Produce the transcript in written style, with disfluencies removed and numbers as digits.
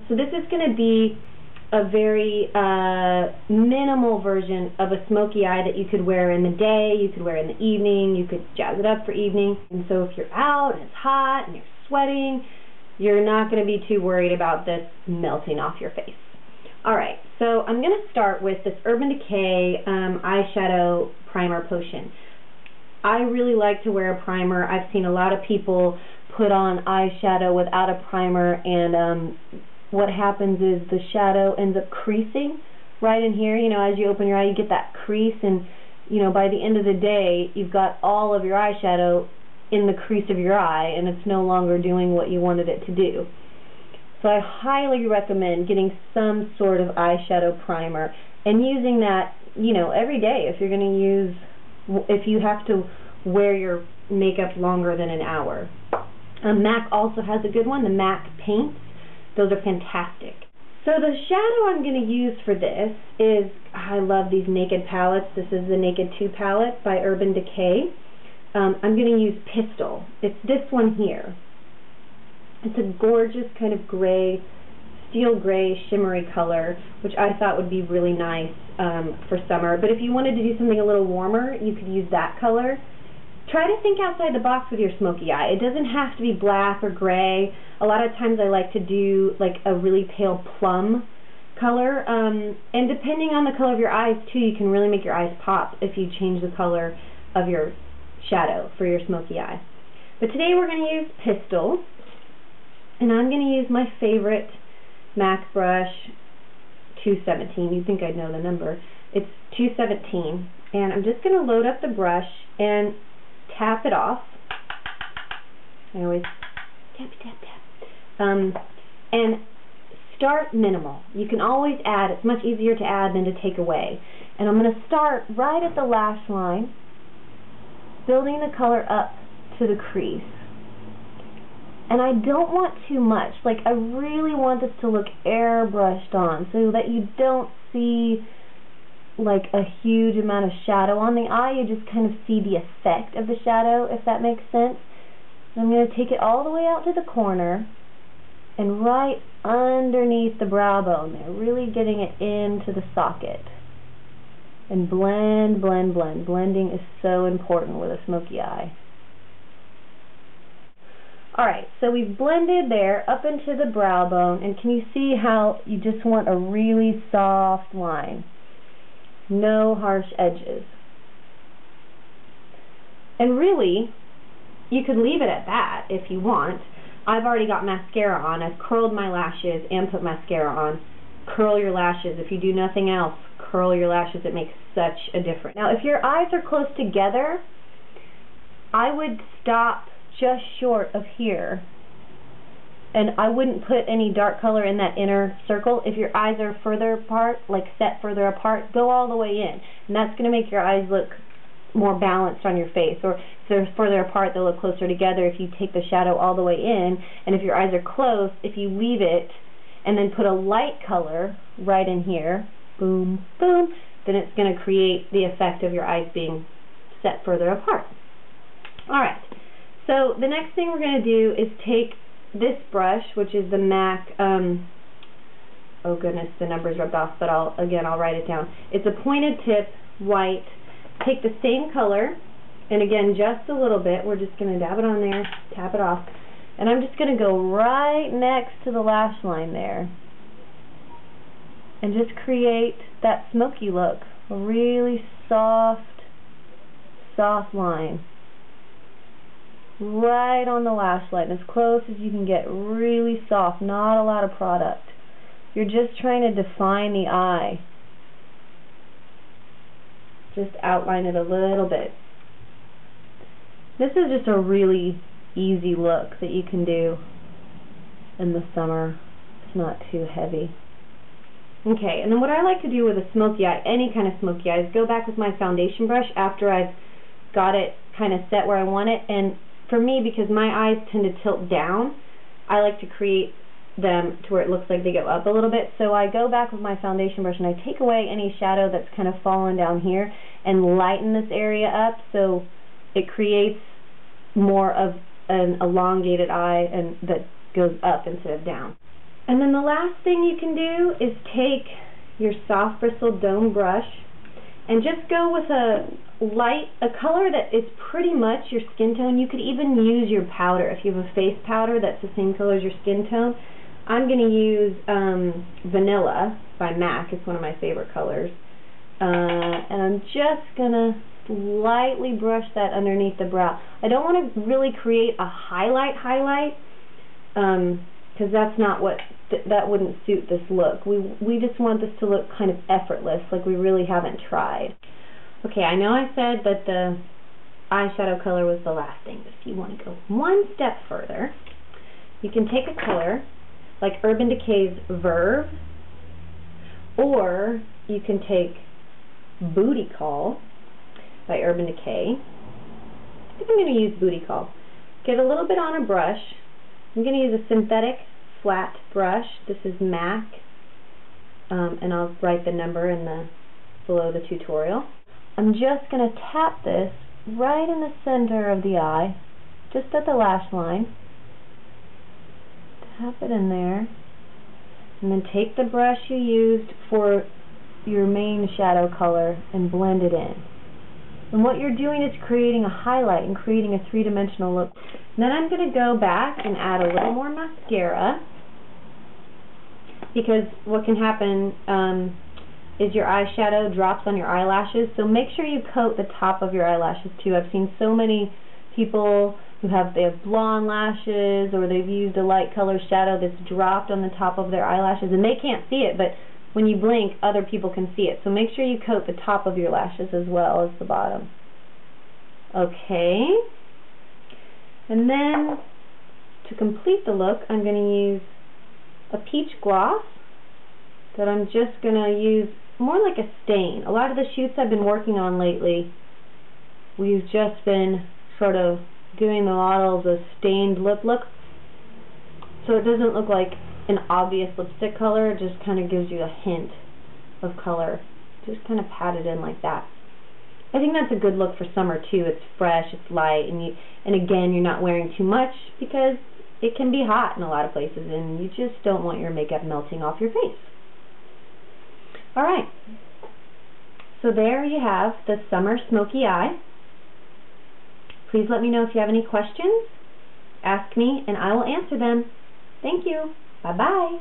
So this is going to be a very minimal version of a smoky eye that you could wear in the day, you could wear in the evening, you could jazz it up for evening. And so if you're out and it's hot and you're sweating, you're not going to be too worried about this melting off your face. Alright, so I'm going to start with this Urban Decay eyeshadow primer potion. I really like to wear a primer. I've seen a lot of people put on eyeshadow without a primer, and what happens is the shadow ends up creasing right in here. You know, as you open your eye, you get that crease, and you know, by the end of the day, you've got all of your eyeshadow in the crease of your eye, and it's no longer doing what you wanted it to do. So I highly recommend getting some sort of eyeshadow primer and using that, you know, every day if you're going to use, if you have to wear your makeup longer than an hour. MAC also has a good one, the MAC paints. Those are fantastic. So the shadow I'm going to use for this is, I love these Naked palettes. This is the Naked 2 palette by Urban Decay. I'm going to use Pistol. It's this one here. It's a gorgeous kind of gray, steel gray, shimmery color, which I thought would be really nice for summer. But if you wanted to do something a little warmer, you could use that color. Try to think outside the box with your smoky eye. It doesn't have to be black or gray. A lot of times I like to do like a really pale plum color. And depending on the color of your eyes too, you can really make your eyes pop if you change the color of your shadow for your smoky eye. But today we're going to use Pistol. And I'm going to use my favorite MAC brush, 217. You'd think I'd know the number. It's 217. And I'm just going to load up the brush and tap it off. I always tap, tap, tap. And start minimal. You can always add. It's much easier to add than to take away. And I'm going to start right at the lash line, building the color up to the crease. And I don't want too much. Like, I really want this to look airbrushed on so that you don't see like a huge amount of shadow on the eye. You just kind of see the effect of the shadow, if that makes sense. And I'm going to take it all the way out to the corner and right underneath the brow bone there, really getting it into the socket. And blend, blend, blend. Blending is so important with a smoky eye. Alright, so we've blended there up into the brow bone, and can you see how you just want a really soft line? No harsh edges. And really, you could leave it at that if you want. I've already got mascara on. I've curled my lashes and put mascara on. Curl your lashes. If you do nothing else, curl your lashes. It makes such a difference. Now, if your eyes are close together, I would stop just short of here, and I wouldn't put any dark color in that inner circle. If your eyes are further apart, like set further apart, go all the way in, and that's going to make your eyes look more balanced on your face. Or if they're further apart, they'll look closer together if you take the shadow all the way in. And if your eyes are close, if you leave it and then put a light color right in here, boom, boom, then it's going to create the effect of your eyes being set further apart. Alright. So the next thing we're going to do is take this brush, which is the MAC, oh goodness, the number's rubbed off, but I'll write it down. It's a pointed tip, white. Take the same color, and again, just a little bit. We're just going to dab it on there, tap it off, and I'm just going to go right next to the lash line there and just create that smoky look, a really soft, soft line. Right on the lash line, as close as you can get, really soft, not a lot of product. You're just trying to define the eye. Just outline it a little bit. This is just a really easy look that you can do in the summer. It's not too heavy. Okay, and then what I like to do with a smoky eye, any kind of smoky eye, is go back with my foundation brush after I've got it kind of set where I want it, and for me, because my eyes tend to tilt down, I like to create them to where it looks like they go up a little bit. So I go back with my foundation brush and I take away any shadow that's kind of fallen down here and lighten this area up so it creates more of an elongated eye and that goes up instead of down. And then the last thing you can do is take your soft bristled dome brush and just go with a color that is pretty much your skin tone. You could even use your powder. If you have a face powder that's the same color as your skin tone. I'm going to use Vanilla by MAC. It's one of my favorite colors. And I'm just going to lightly brush that underneath the brow. I don't want to really create a highlight, because that's not what, that wouldn't suit this look. We just want this to look kind of effortless, like we really haven't tried. Okay, I know I said that the eyeshadow color was the last thing, but if you want to go one step further, you can take a color like Urban Decay's Verve, or you can take Booty Call by Urban Decay. I think I'm going to use Booty Call. Get a little bit on a brush. I'm going to use a synthetic flat brush. This is MAC, and I'll write the number below the tutorial. I'm just going to tap this right in the center of the eye, just at the lash line. Tap it in there, and then take the brush you used for your main shadow color and blend it in. And what you're doing is creating a highlight and creating a three-dimensional look. And then I'm going to go back and add a little more mascara, because what can happen is your eyeshadow drops on your eyelashes, so make sure you coat the top of your eyelashes too. I've seen so many people who have blonde lashes, or they've used a light color shadow that's dropped on the top of their eyelashes, and they can't see it, but when you blink, other people can see it. So make sure you coat the top of your lashes as well as the bottom. Okay. And then to complete the look, I'm going to use a peach gloss that I'm just going to use more like a stain. A lot of the shoots I've been working on lately, we've just been sort of doing the model of a stained lip look, so it doesn't look like an obvious lipstick color. It just kind of gives you a hint of color. Just kind of pat it in like that. I think that's a good look for summer too. It's fresh, it's light, and again, you're not wearing too much because it can be hot in a lot of places, and you just don't want your makeup melting off your face. Alright, so there you have the summer smoky eye. Please let me know if you have any questions. Ask me and I will answer them. Thank you. Bye-bye.